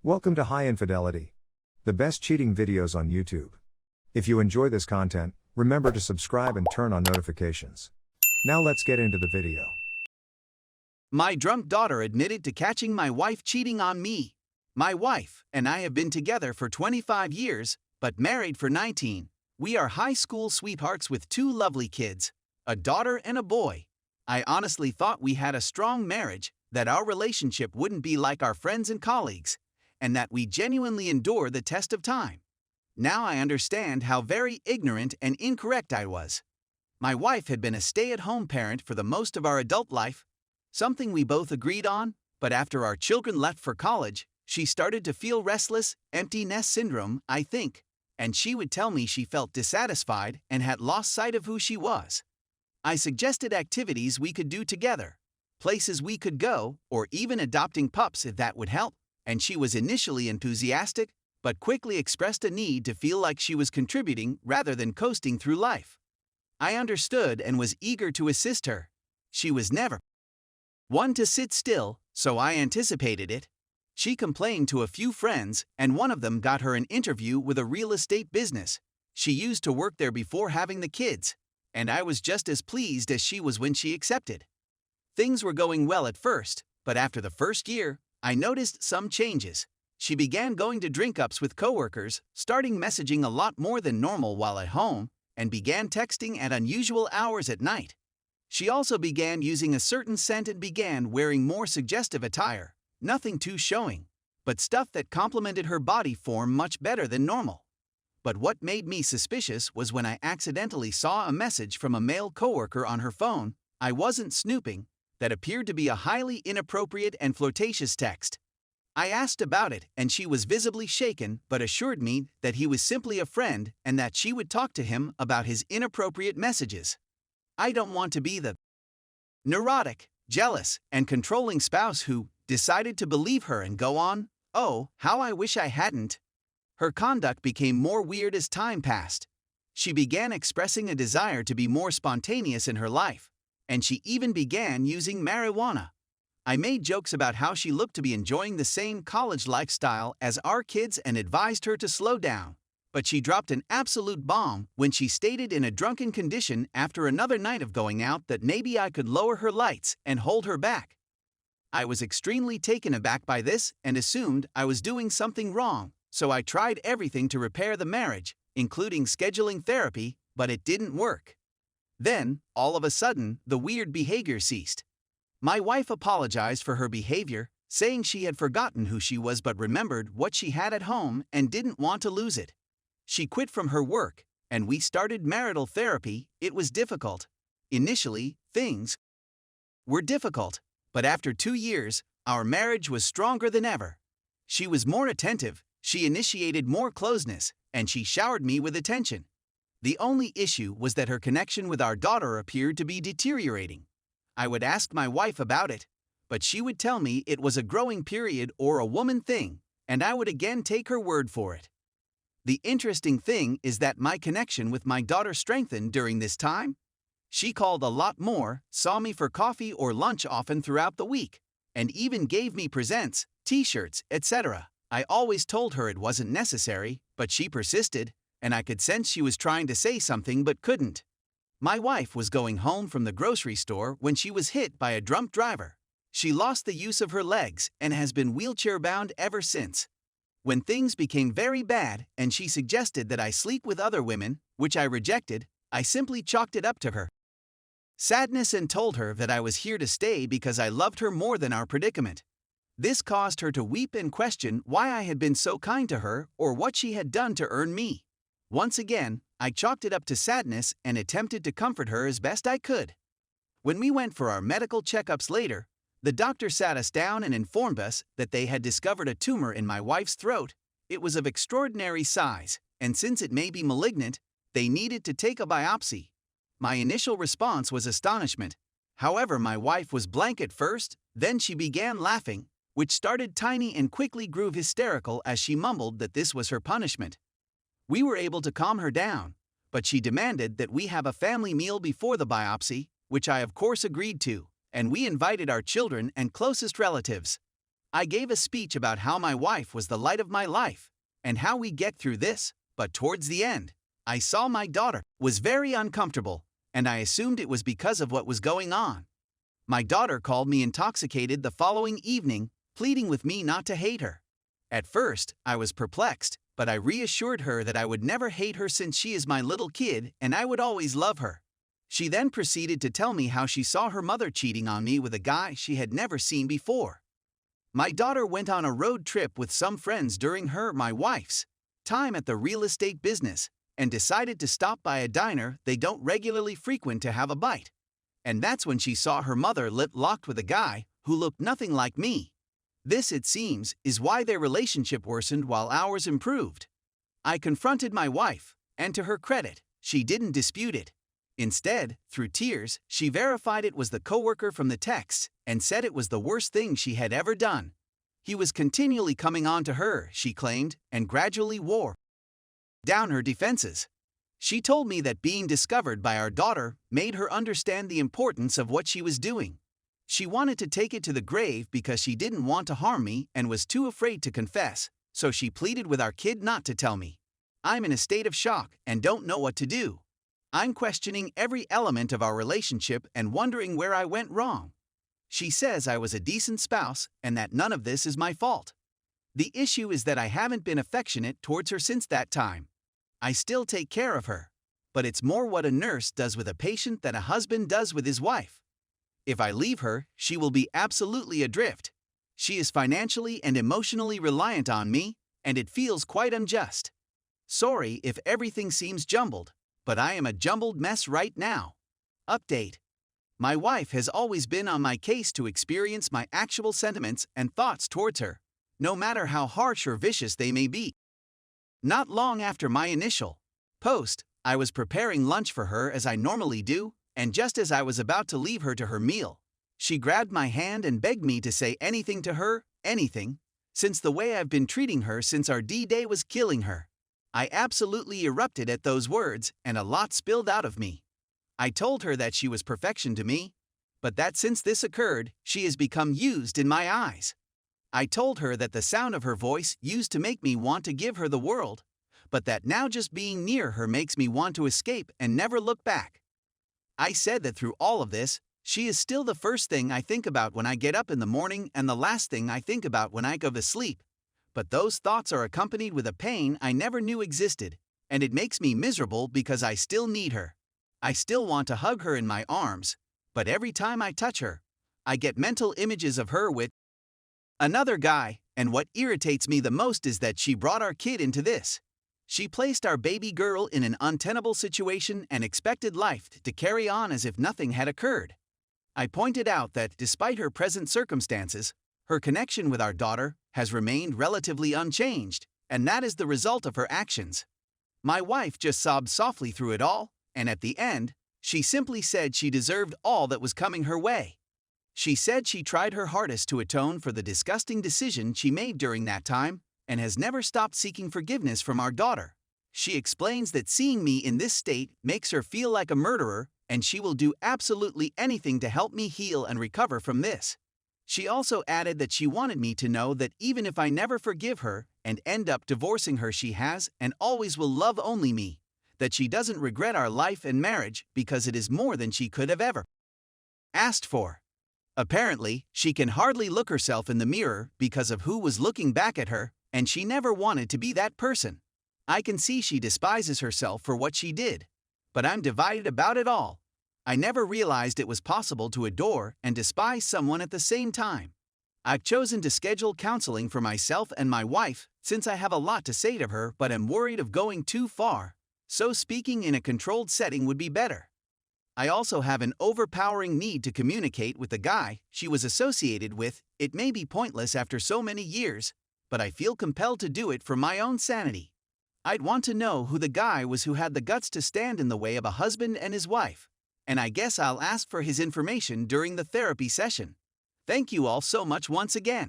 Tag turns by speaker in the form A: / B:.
A: Welcome to High Infidelity, the best cheating videos on YouTube. If you enjoy this content, remember to subscribe and turn on notifications. Now let's get into the video.
B: My drunk daughter admitted to catching my wife cheating on me. My wife and I have been together for 25 years, but married for 19. We are high school sweethearts with two lovely kids, a daughter and a boy. I honestly thought we had a strong marriage, that our relationship wouldn't be like our friends and colleagues, and that we genuinely endure the test of time. Now I understand how very ignorant and incorrect I was. My wife had been a stay-at-home parent for the most of our adult life, something we both agreed on, but after our children left for college, she started to feel restless, empty nest syndrome, I think, and she would tell me she felt dissatisfied and had lost sight of who she was. I suggested activities we could do together, places we could go, or even adopting pups if that would help, and she was initially enthusiastic, but quickly expressed a need to feel like she was contributing rather than coasting through life. I understood and was eager to assist her. She was never one to sit still, so I anticipated it. She complained to a few friends, and one of them got her an interview with a real estate business. She used to work there before having the kids, and I was just as pleased as she was when she accepted. Things were going well at first, but after the first year, I noticed some changes. She began going to drink-ups with coworkers, starting messaging a lot more than normal while at home, and began texting at unusual hours at night. She also began using a certain scent and began wearing more suggestive attire, nothing too showing, but stuff that complemented her body form much better than normal. But what made me suspicious was when I accidentally saw a message from a male coworker on her phone. I wasn't snooping, that appeared to be a highly inappropriate and flirtatious text. I asked about it, and she was visibly shaken but assured me that he was simply a friend and that she would talk to him about his inappropriate messages. I don't want to be the neurotic, jealous, and controlling spouse who decided to believe her and go on. Oh, how I wish I hadn't. Her conduct became more weird as time passed. She began expressing a desire to be more spontaneous in her life, and she even began using marijuana. I made jokes about how she looked to be enjoying the same college lifestyle as our kids and advised her to slow down, but she dropped an absolute bomb when she stated in a drunken condition after another night of going out that maybe I could lower her lights and hold her back. I was extremely taken aback by this and assumed I was doing something wrong, so I tried everything to repair the marriage, including scheduling therapy, but it didn't work. Then, all of a sudden, the weird behavior ceased. My wife apologized for her behavior, saying she had forgotten who she was but remembered what she had at home and didn't want to lose it. She quit from her work, and we started marital therapy. It was difficult. Initially, things were difficult, but after 2 years, our marriage was stronger than ever. She was more attentive, she initiated more closeness, and she showered me with attention. The only issue was that her connection with our daughter appeared to be deteriorating. I would ask my wife about it, but she would tell me it was a growing period or a woman thing, and I would again take her word for it. The interesting thing is that my connection with my daughter strengthened during this time. She called a lot more, saw me for coffee or lunch often throughout the week, and even gave me presents, t-shirts, etc. I always told her it wasn't necessary, but she persisted, and I could sense she was trying to say something but couldn't. My wife was going home from the grocery store when she was hit by a drunk driver. She lost the use of her legs and has been wheelchair-bound ever since. When things became very bad and she suggested that I sleep with other women, which I rejected, I simply chalked it up to her sadness and told her that I was here to stay because I loved her more than our predicament. This caused her to weep and question why I had been so kind to her or what she had done to earn me. Once again, I chalked it up to sadness and attempted to comfort her as best I could. When we went for our medical checkups later, the doctor sat us down and informed us that they had discovered a tumor in my wife's throat. It was of extraordinary size, and since it may be malignant, they needed to take a biopsy. My initial response was astonishment. However, my wife was blank at first, then she began laughing, which started tiny and quickly grew hysterical as she mumbled that this was her punishment. We were able to calm her down, but she demanded that we have a family meal before the biopsy, which I of course agreed to, and we invited our children and closest relatives. I gave a speech about how my wife was the light of my life and how we get through this, but towards the end, I saw my daughter was very uncomfortable, and I assumed it was because of what was going on. My daughter called me intoxicated the following evening, pleading with me not to hate her. At first, I was perplexed, but I reassured her that I would never hate her since she is my little kid and I would always love her. She then proceeded to tell me how she saw her mother cheating on me with a guy she had never seen before. My daughter went on a road trip with some friends during my wife's, time at the real estate business and decided to stop by a diner they don't regularly frequent to have a bite. And that's when she saw her mother lip-locked with a guy who looked nothing like me. This, it seems, is why their relationship worsened while ours improved. I confronted my wife, and to her credit, she didn't dispute it. Instead, through tears, she verified it was the coworker from the texts and said it was the worst thing she had ever done. He was continually coming on to her, she claimed, and gradually wore down her defenses. She told me that being discovered by our daughter made her understand the importance of what she was doing. She wanted to take it to the grave because she didn't want to harm me and was too afraid to confess, so she pleaded with our kid not to tell me. I'm in a state of shock and don't know what to do. I'm questioning every element of our relationship and wondering where I went wrong. She says I was a decent spouse and that none of this is my fault. The issue is that I haven't been affectionate towards her since that time. I still take care of her, but it's more what a nurse does with a patient than a husband does with his wife. If I leave her, she will be absolutely adrift. She is financially and emotionally reliant on me, and it feels quite unjust. Sorry if everything seems jumbled, but I am a jumbled mess right now. Update. My wife has always been on my case to experience my actual sentiments and thoughts towards her, no matter how harsh or vicious they may be. Not long after my initial post, I was preparing lunch for her as I normally do, and just as I was about to leave her to her meal, she grabbed my hand and begged me to say anything to her, anything, since the way I've been treating her since our D-Day was killing her. I absolutely erupted at those words, and a lot spilled out of me. I told her that she was perfection to me, but that since this occurred, she has become used in my eyes. I told her that the sound of her voice used to make me want to give her the world, but that now just being near her makes me want to escape and never look back. I said that through all of this, she is still the first thing I think about when I get up in the morning and the last thing I think about when I go to sleep. But those thoughts are accompanied with a pain I never knew existed, and it makes me miserable because I still need her. I still want to hug her in my arms, but every time I touch her, I get mental images of her with another guy, and what irritates me the most is that she brought our kid into this. She placed our baby girl in an untenable situation and expected life to carry on as if nothing had occurred. I pointed out that, despite her present circumstances, her connection with our daughter has remained relatively unchanged, and that is the result of her actions. My wife just sobbed softly through it all, and at the end, she simply said she deserved all that was coming her way. She said she tried her hardest to atone for the disgusting decision she made during that time and has never stopped seeking forgiveness from our daughter. She explains that seeing me in this state makes her feel like a murderer, and she will do absolutely anything to help me heal and recover from this. She also added that she wanted me to know that even if I never forgive her and end up divorcing her, she has and always will love only me, that she doesn't regret our life and marriage because it is more than she could have ever asked for. Apparently, she can hardly look herself in the mirror because of who was looking back at her, and she never wanted to be that person. I can see she despises herself for what she did, but I'm divided about it all. I never realized it was possible to adore and despise someone at the same time. I've chosen to schedule counseling for myself and my wife since I have a lot to say to her but am worried of going too far, so speaking in a controlled setting would be better. I also have an overpowering need to communicate with the guy she was associated with. It may be pointless after so many years, but I feel compelled to do it for my own sanity. I'd want to know who the guy was who had the guts to stand in the way of a husband and his wife, and I guess I'll ask for his information during the therapy session. Thank you all so much once again.